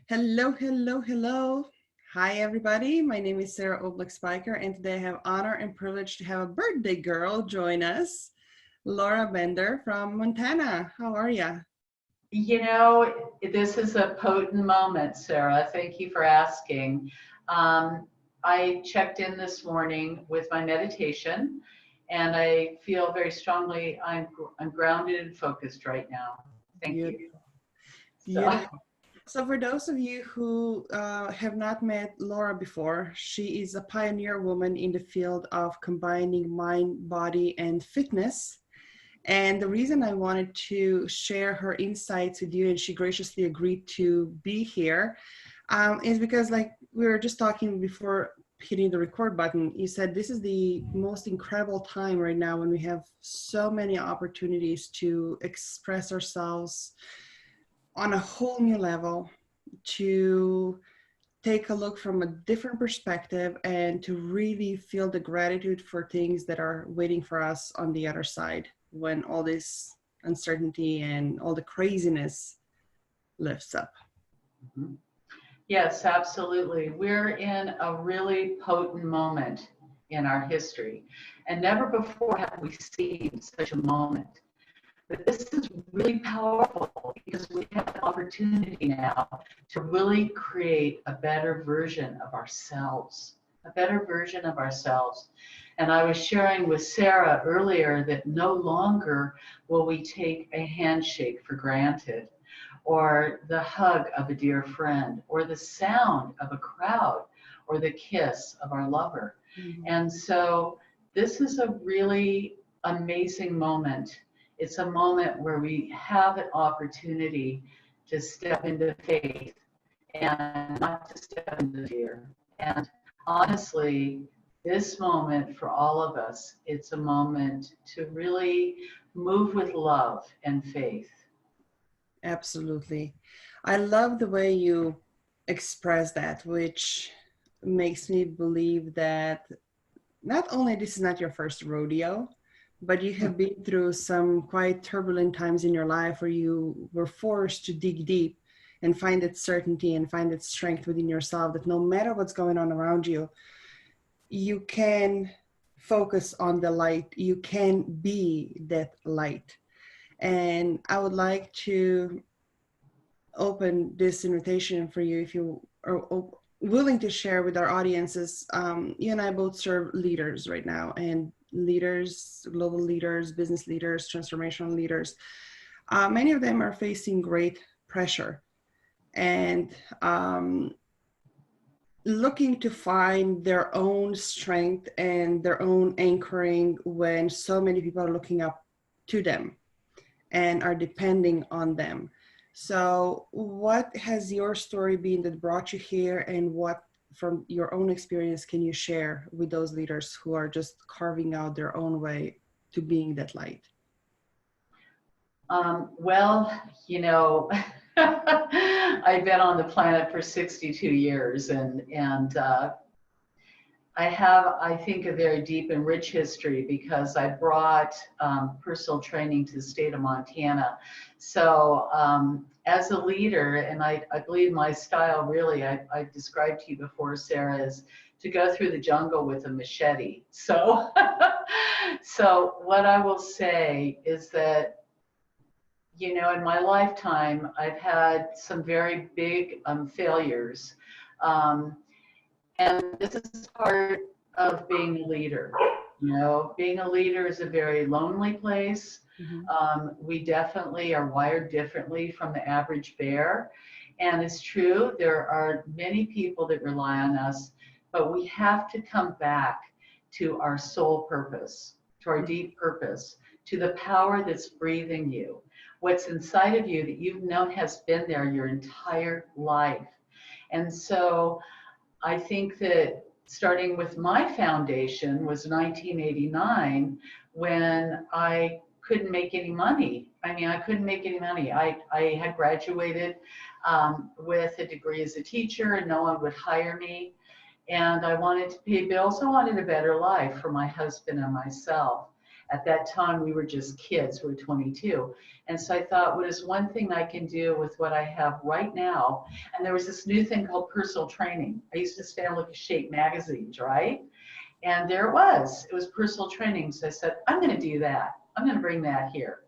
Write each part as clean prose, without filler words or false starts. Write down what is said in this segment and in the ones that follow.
Hello, hello, hello. Hi, everybody. My name is Sara Spiker, and today I have honor and privilege to have a birthday girl join us, Laura Bender from Montana. How are you? This is a potent moment, Sarah. Thank you for asking. Um, I checked in this morning with my meditation, and I feel very strongly I'm grounded and focused right now. Thank you. Beautiful, So, beautiful. So, for those of you who have not met Laura before, she is a pioneer woman in the field of combining mind, body, and fitness. And the reason I wanted to share her insights with you, and she graciously agreed to be here, is because, like we were just talking before hitting the record button, you said this is the most incredible time right now when we have so many opportunities to express ourselves on a whole new level, to take a look from a different perspective, and to really feel the gratitude for things that are waiting for us on the other side when all this uncertainty and all the craziness lifts up. mhm. Yes, absolutely. We're in a really potent moment in our history, and never before have we seen such a moment. But this is really powerful because we have the opportunity now to really create a better version of ourselves, a better version of ourselves. And I was sharing with Sarah earlier that no longer will we take a handshake for granted, or the hug of a dear friend, or the sound of a crowd, or the kiss of our lover. Mhm. And so this is a really amazing moment. It's a moment where we have an opportunity to step into faith and not to step into fear. And honestly, this moment for all of us, it's a moment to really move with love and faith. Absolutely. I love the way you express that, which makes me believe that not only this is not your first rodeo, but you have been through some quite turbulent times in your life where you were forced to dig deep and find that certainty and find that strength within yourself that no matter what's going on around you, you can focus on the light. You can be that light. And I would like to open this invitation for you if you are willing to share with our audiences. You and I both serve leaders right now, and leaders, global leaders, business leaders, transformational leaders. Many of them are facing great pressure and looking to find their own strength and their own anchoring when so many people are looking up to them and are depending on them. So, what has your story been that brought you here, and what from your own experience can you share with those leaders who are just carving out their own way to being that light? Well, you know, I've been on the planet for 62 years, and I have, I think, a very deep and rich history because I brought personal training to the state of Montana. So as a leader, and I believe my style really, I described to you before, Sarah, is to go through the jungle with a machete. So, so what I will say is that, in my lifetime, I've had some very big failures. Um, and this is part of being a leader. Being a leader is a very lonely place. Mhm. We definitely are wired differently from the average bear. And it's true, there are many people that rely on us, but we have to come back to our soul purpose, to our deep purpose, to the power that's breathing you, what's inside of you that you've known has been there your entire life. And so I think that starting with my foundation was 1989 when I couldn't make any money. I mean, I couldn't make any money. I had graduated with a degree as a teacher and no one would hire me. And I wanted to pay bills. I wanted a better life for my husband and myself. At that time, we were just kids. We were 22. And so I thought, what is one thing I can do with what I have right now? And there was this new thing called personal training. I used to stay and look at Shape magazines, right? And there it was. It was personal training. So I said, I'm going to do that. I'm going to bring that here.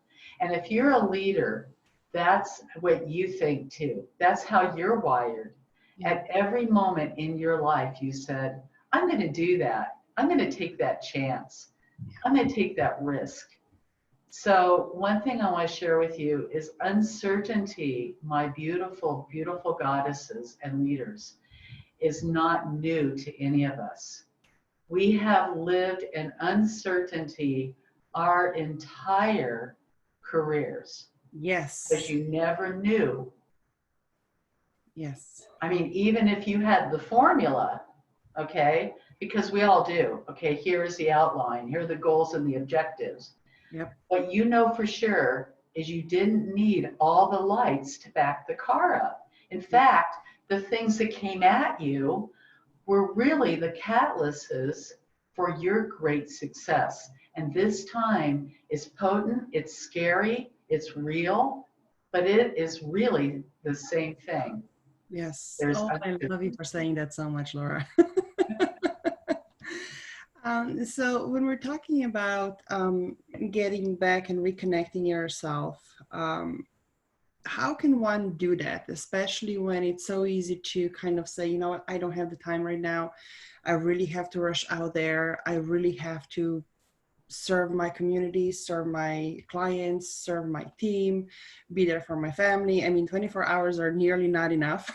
And if you're a leader, that's what you think too. That's how you're wired. Yeah. At every moment in your life, you said, I'm going to do that. I'm going to take that chance. I'm going to take that risk. So one thing I want to share with you is uncertainty, my beautiful, beautiful goddesses and leaders, is not new to any of us. We have lived in uncertainty our entire careers because Yes. you never knew. Yes. I mean, even if you had the formula, okay, because we all do, okay, here is the outline, here are the goals and the objectives. Yep. What you know for sure is you didn't need all the lights to back the car up. In fact, the things that came at you were really the catalysts for your great success. And this time is potent, it's scary, it's real, but it is really the same thing. Yes. There's Oh, I love you for saying that so much, Laura. So when we're talking about getting back and reconnecting yourself, how can one do that, especially when it's so easy to kind of say, you know what, I don't have the time right now. I really have to rush out there. I really have to serve my community, serve my clients, serve my team, be there for my family. I mean, 24 hours are nearly not enough.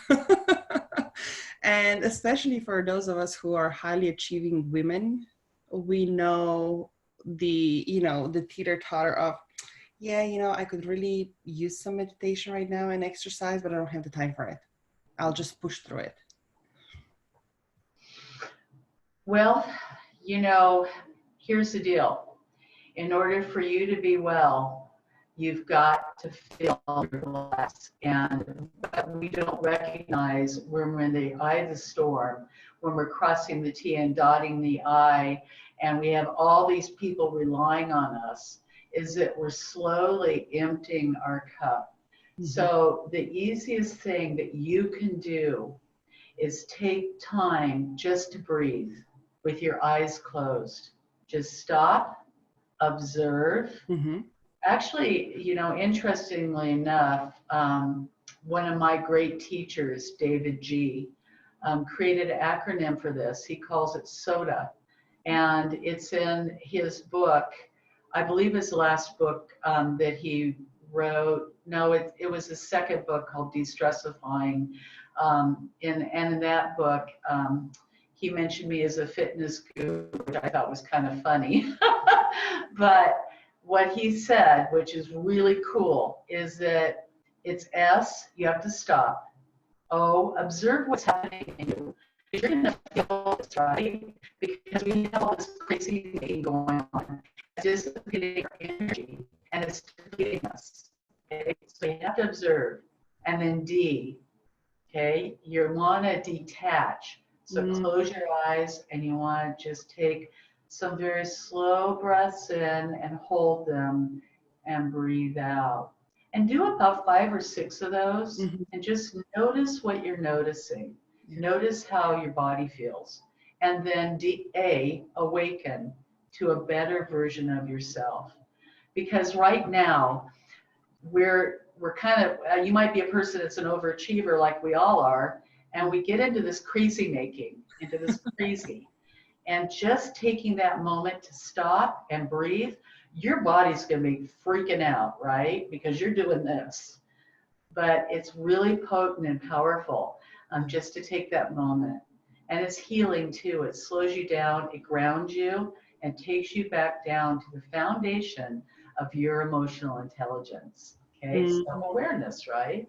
And especially for those of us who are highly achieving women, we know the teeter-totter of, yeah, I could really use some meditation right now and exercise, but I don't have the time for it. I'll just push through it. Well, here's the deal. In order for you to be well, you've got to feel your glass. And what we don't recognize when we're in the eye of the storm, when we're crossing the T and dotting the I, and we have all these people relying on us, is that we're slowly emptying our cup. Mm-hmm. So the easiest thing that you can do is take time just to breathe with your eyes closed. Just stop, observe. Mm-hmm. Actually, interestingly enough, one of my great teachers, David G., created an acronym for this. He calls it SODA. And it's in his book, I believe his last book that he wrote. No, it was his second book called De-Stressifying. And in that book, he mentioned me as a fitness guru, which I thought was kind of funny. But what he said, which is really cool, is that it's S, you have to stop. O, observe what's happening in you. You're going to feel this, right? Because we have all this crazy thing going on. It's dissipating our energy, and it's depleting us. Okay? So you have to observe. And then D, okay, you want to detach. So close your eyes, and you want to just take some very slow breaths in and hold them and breathe out. And do about 5 or 6 of those, and just notice what you're noticing. Yeah. Notice how your body feels. And then A, awaken to a better version of yourself. Because right now, we're kind of, you might be a person that's an overachiever like we all are, and we get into this crazy making, into this crazy. And just taking that moment to stop and breathe, your body's going to be freaking out, right? Because you're doing this. But it's really potent and powerful just to take that moment. And it's healing too. It slows you down, it grounds you, and takes you back down to the foundation of your emotional intelligence. Okay, self-awareness, right?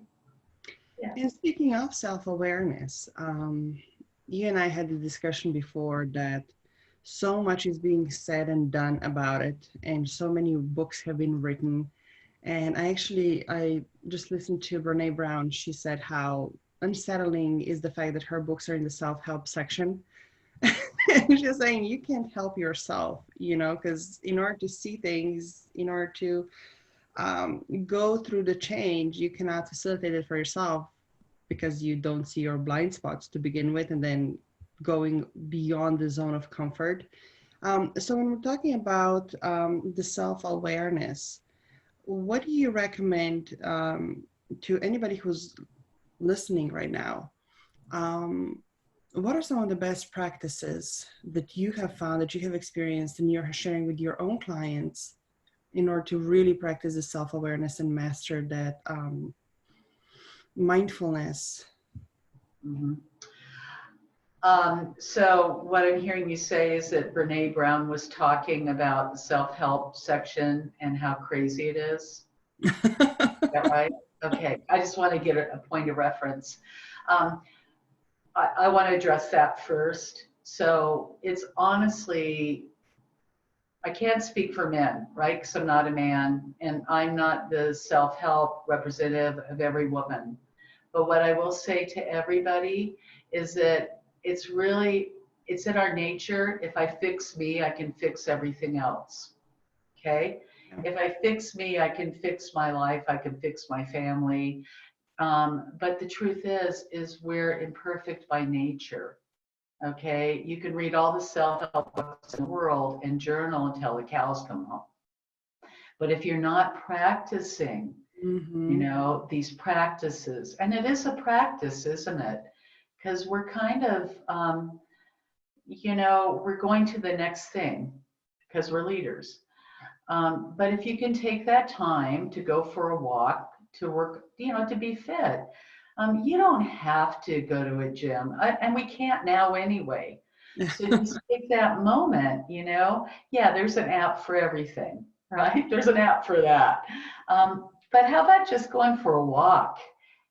Yeah. And speaking of self-awareness, you and I had a discussion before that so much is being said and done about it, and so many books have been written. And I just listened to Brene Brown. She said how unsettling is the fact that her books are in the self-help section. It's just saying you can't help yourself, you know, because in order to see things, in order to go through the change, you cannot facilitate it for yourself because you don't see your blind spots to begin with, and then going beyond the zone of comfort. So when we're talking about the self-awareness, what do you recommend to anybody who's listening right now? Um, what are some of the best practices that you have found, that you have experienced, and you're sharing with your own clients in order to really practice the self-awareness and master that mindfulness? Mhm. So what I'm hearing you say is that Brene Brown was talking about the self-help section and how crazy it is. Is that right? Okay. I just want to get a point of reference. Um, I want to address that first. So it's honestly, I can't speak for men, right? Because I'm not a man and I'm not the self-help representative of every woman. But what I will say to everybody is that it's in our nature. If I fix me, I can fix everything else. Okay? Yeah. If I fix me, I can fix my life, I can fix my family. But the truth is we're imperfect by nature. Okay? You can read all the self-help books in the world and journal until the cows come home. But if you're not practicing, Mm-hmm. these practices, and it is a practice, isn't it? Because we're kind of, we're going to the next thing because we're leaders. But if you can take that time to go for a walk, to work, to be fit, you don't have to go to a gym, and we can't now anyway. So just take that moment, yeah, there's an app for everything, right? There's an app for that. But how about just going for a walk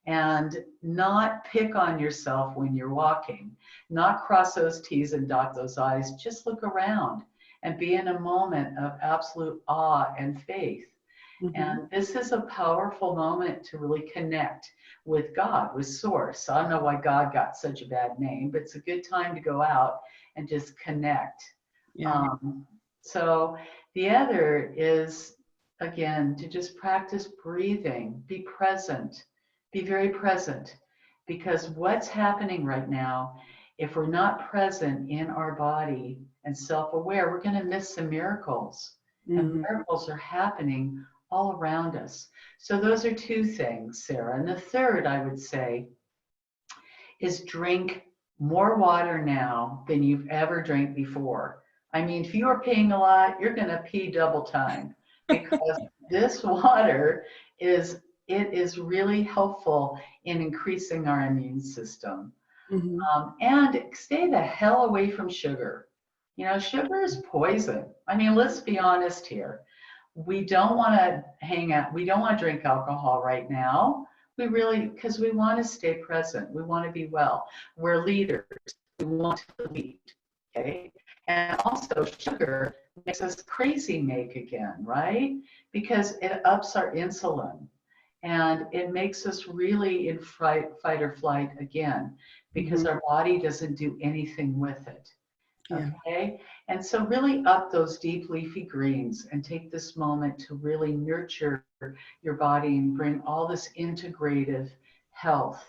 and not pick on yourself when you're walking, not cross those T's and dot those I's, just look around and be in a moment of absolute awe and faith. Mm-hmm. And this is a powerful moment to really connect with God, with Source. I don't know why God got such a bad name, but it's a good time to go out and just connect. Yeah. Um, so the other is, again, to just practice breathing, be present, be very present. Because what's happening right now, if we're not present in our body and self aware, we're going to miss some miracles. And Mm-hmm. miracles are happening all around us. So those are two things, Sarah. And the third, I would say, is drink more water now than you've ever drank before. I mean, if you are peeing a lot, you're going to pee double time because this water is really helpful in increasing our immune system. Mm-hmm. And stay the hell away from sugar. Sugar is poison. I mean, let's be honest here. We don't want to hang out. We don't want to drink alcohol right now. We really, because we want to stay present. We want to be well. We're leaders. We want to lead. Okay. And also, sugar makes us crazy make again, right? Because it ups our insulin and it makes us really in fight or flight again because Mm-hmm. our body doesn't do anything with it. Yeah. Okay. And so really up those deep leafy greens and take this moment to really nurture your body and bring all this integrative health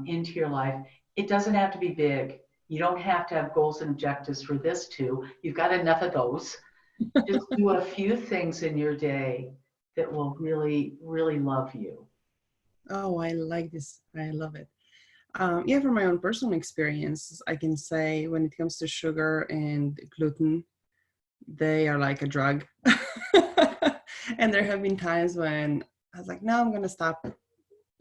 into your life. It doesn't have to be big. You don't have to have goals and objectives for this too. You've got enough of those. Just do a few things in your day that will really, really love you. Oh, I like this. I love it. Yeah, from my own personal experience, I can say when it comes to sugar and gluten, they are like a drug. And there have been times when I was like, no, I'm going to stop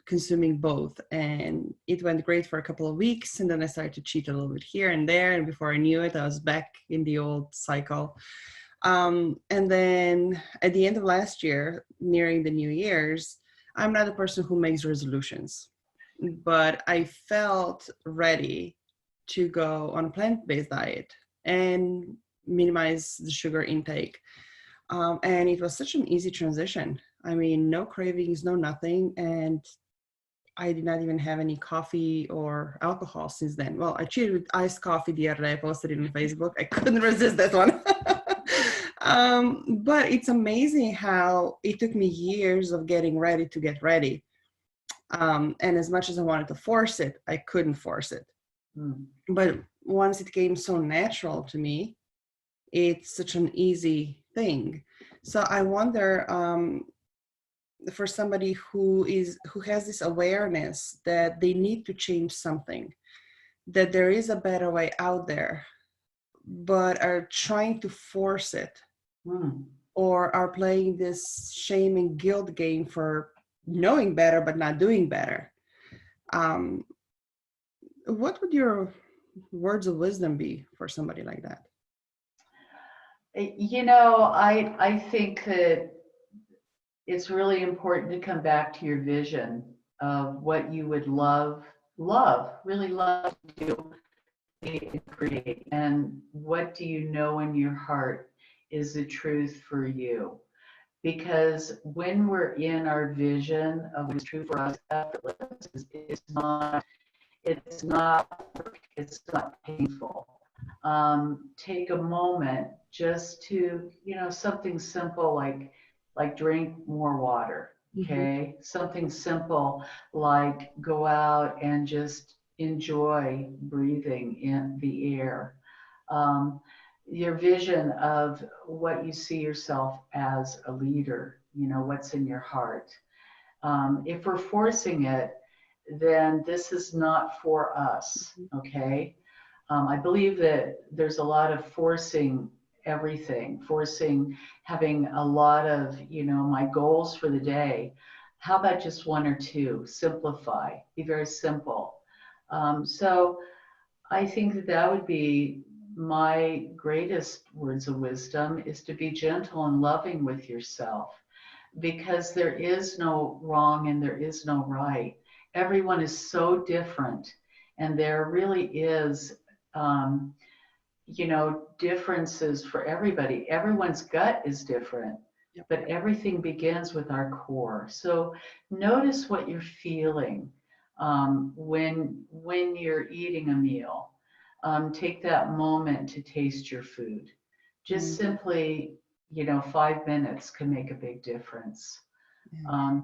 consuming both. And it went great for a couple of weeks. And then I started to cheat a little bit here and there. And before I knew it, I was back in the old cycle. And then at the end of last year, nearing the New Year's, I'm not a person who makes resolutions, but I felt ready to go on a plant-based diet and minimize the sugar intake. And it was such an easy transition. I mean, no cravings, no nothing. And I did not even have any coffee or alcohol since then. Well, I cheated with iced coffee the other day. I posted it on Facebook. I couldn't resist that one. But it's amazing how it took me years of getting ready to get ready. And as much as I wanted to force it, I couldn't force it. Mm. But once it came so natural to me, it's such an easy thing. So I wonder, for somebody who has this awareness that they need to change something, that there is a better way out there, but are trying to force it, Mm. or are playing this shame and guilt game for knowing better but not doing better. Um, what would your words of wisdom be for somebody like that? I think that it's really important to come back to your vision of what you would really love to do and create. And what do you know in your heart is the truth for you? Because when we're in our vision of what's true for us, effortless, it's not painful. Take a moment just to, something simple like drink more water. Mm-hmm. Okay, something simple like go out and just enjoy breathing in the air. Um, your vision of what you see yourself as a leader, what's in your heart. If we're forcing it, then this is not for us, okay? I believe that there's a lot of forcing everything, forcing having a lot of, my goals for the day. How about just one or two? Simplify, be very simple. So I think that would be my greatest words of wisdom is to be gentle and loving with yourself because there is no wrong and there is no right. Everyone is so different, and there really is, um, differences for everybody. Everyone's gut is different, Yep. but everything begins with our core. So notice what you're feeling when you're eating a meal. Take that moment to taste your food. Just Mm, simply, 5 minutes can make a big difference. yeah.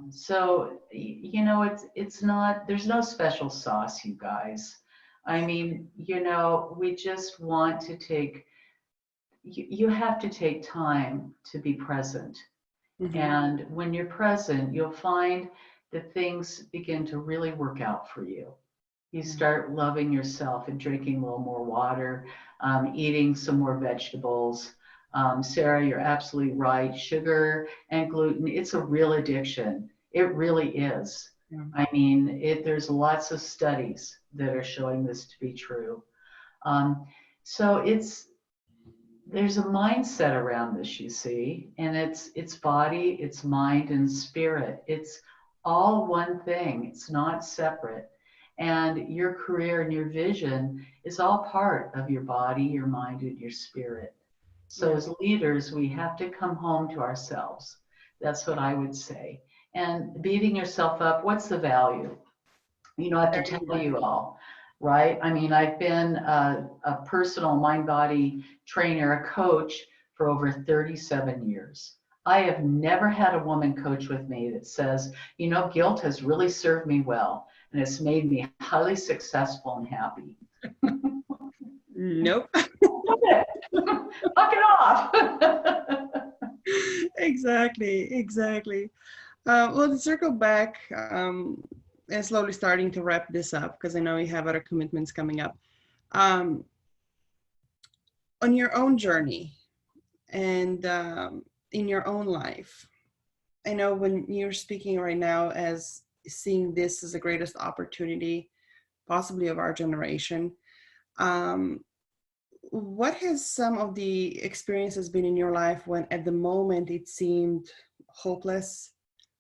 It's not, there's no special sauce, you guys. I mean, we just want to you have to take time to be present. Mm-hmm. And when you're present, you'll find that things begin to really work out for you. You Yeah. start loving yourself and drinking a little more water, eating some more vegetables. Sara, you're absolutely right. Sugar and gluten, it's a real addiction. It really is. Yeah. I mean, there's lots of studies that are showing this to be true. Um, so there's a mindset around this, you see, and it's body, it's mind, and spirit. It's all one thing. It's not separate. And your career and your vision is all part of your body, your mind, and your spirit. So Yeah. as leaders, we have to come home to ourselves. That's what I would say. And beating yourself up, what's the value? I have to There tell you go. you all, right? I mean, I've been a personal mind body trainer, a coach for over 37 years. I have never had a woman coach with me that says, guilt has really served me well and it's made me highly successful and happy. Nope. Stop it. Knock it off. Exactly. Exactly. Well, to circle back, and slowly starting to wrap this up because I know you have other commitments coming up. Um, on your own journey and in your own life, I know when you're speaking right now as seeing this as the greatest opportunity, possibly of our generation. Um, what has some of the experiences been in your life when at the moment it seemed hopeless,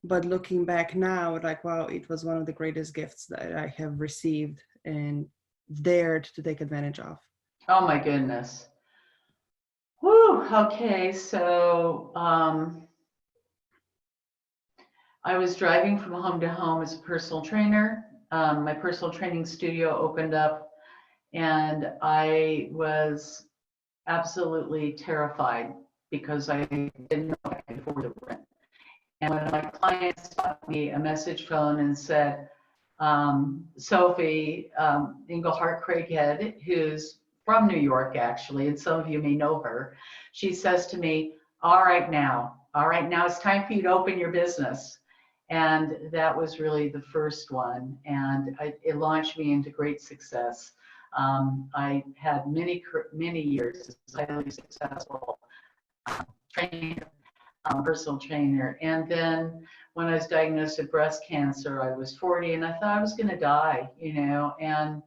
but looking back now, like, wow, it was one of the greatest gifts that I have received and dared to take advantage of? Oh my goodness. Whew, okay, so I was driving from home to home as a personal trainer, my personal training studio opened up, and I was absolutely terrified because I didn't know if I could afford the rent. And when my clients got me a message phone and said, Sophie Englehart Craighead, who's from New York actually, and some of you may know her, she says to me, all right now it's time for you to open your business. And that was really the first one, and it launched me into great success. I had many years as a highly successful trainer, personal trainer. And then when I was diagnosed with breast cancer, I was 40 and I thought I was going to die, and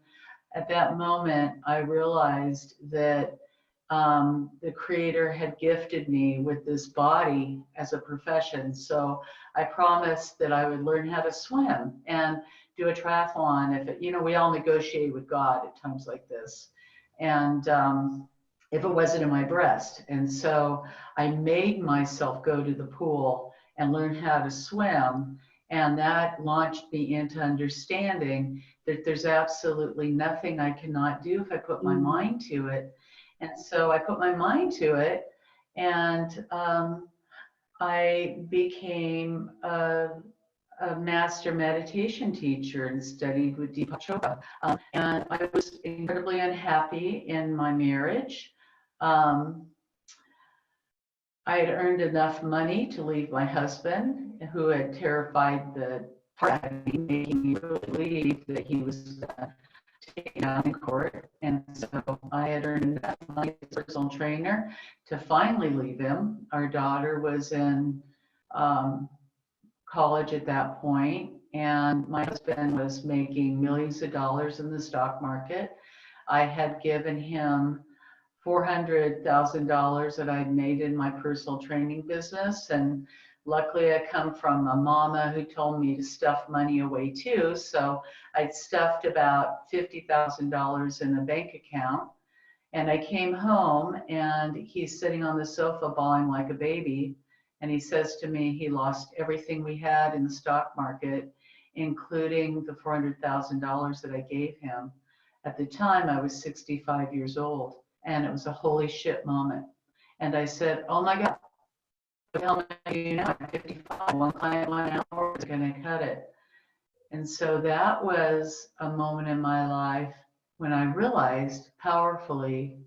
at that moment, I realized that the Creator had gifted me with this body as a profession. So I promised that I would learn how to swim and do a triathlon. If it, we all negotiate with God at times like this, and if it wasn't in my breast. And so I made myself go to the pool and learn how to swim. And that launched me into understanding that there's absolutely nothing I cannot do if I put my mind to it. And so I put my mind to it, and I became a master meditation teacher and studied with Deepak Chopra. And I was incredibly unhappy in my marriage. I had earned enough money to leave my husband, who had terrified the heart out of me, making me really believe that he was taken out in court. And so I had earned enough money as a personal trainer to finally leave him. Our daughter was in college at that point, and my husband was making millions of dollars in the stock market. I had given him $400,000 that I'd made in my personal training business. And luckily I come from a mama who told me to stuff money away too. So I'd stuffed about $50,000 in a bank account. And I came home and he's sitting on the sofa bawling like a baby. And he says to me, he lost everything we had in the stock market, including the $400,000 that I gave him. At the time, I was 65 years old. And it was a holy shit moment. And I said, oh my God, what the hell am I doing now? I'm 55, one client, 1 hour is going to cut it. And so that was a moment in my life when I realized powerfully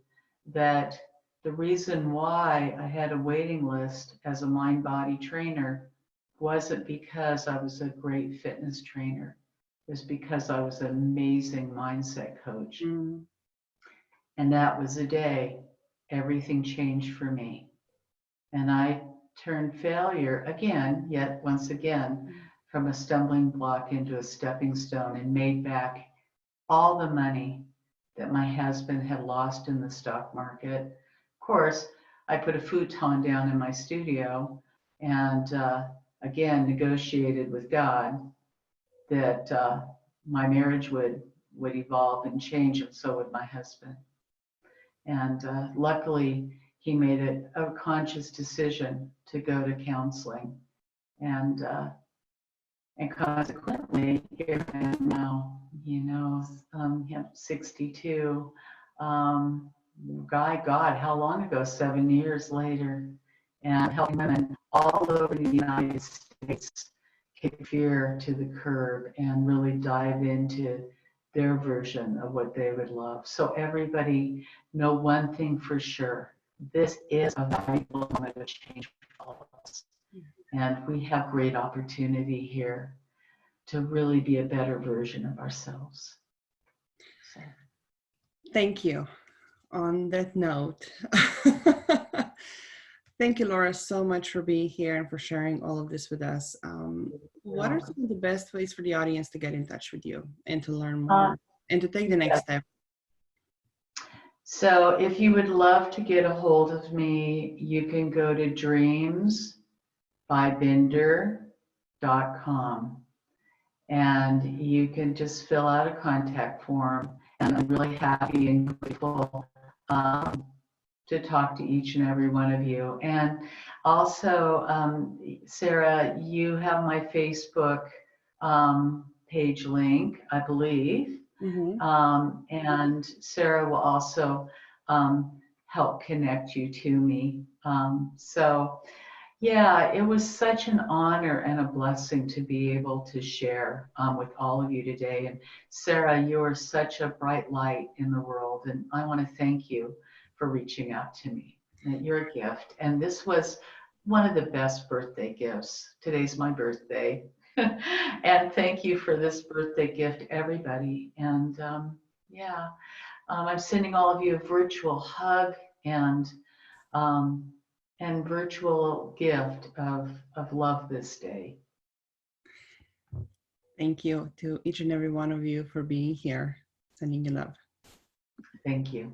that the reason why I had a waiting list as a mind-body trainer wasn't because I was a great fitness trainer. It was because I was an amazing mindset coach. Mm. And that was the day everything changed for me. And I turned failure again, yet once again, from a stumbling block into a stepping stone, and made back all the money that my husband had lost in the stock market. Of course, I put a futon down in my studio and again negotiated with God that my marriage would evolve and change, and so would my husband. And luckily, he made it a conscious decision to go to counseling. And consequently, here I am now, 62. God, how long ago? 7 years later. And helping women all over the United States kick fear to the curb and really dive into their version of what they would love. So everybody know one thing for sure. This is a valuable moment of change for all of us. And we have great opportunity here to really be a better version of ourselves. So. Thank you. On that note, thank you, Laura, so much for being here and for sharing all of this with us. What are some of the best ways for the audience to get in touch with you and to learn more and to take the next step? So if you would love to get a hold of me, you can go to dreamsbybinder.com and you can just fill out a contact form. And I'm really happy and grateful to talk to each and every one of you. And also, Sara, you have my Facebook page link, I believe. Mm-hmm. And Sara will also help connect you to me. So yeah, it was such an honor and a blessing to be able to share with all of you today. And Sara, you are such a bright light in the world, and I want to thank you for reaching out to me. You're a gift, and this was one of the best birthday gifts. Today's my birthday, and thank you for this birthday gift, everybody. And yeah, I'm sending all of you a virtual hug and um, virtual gift of love this day. Thank you to each and every one of you for being here. Sending you love. Thank you.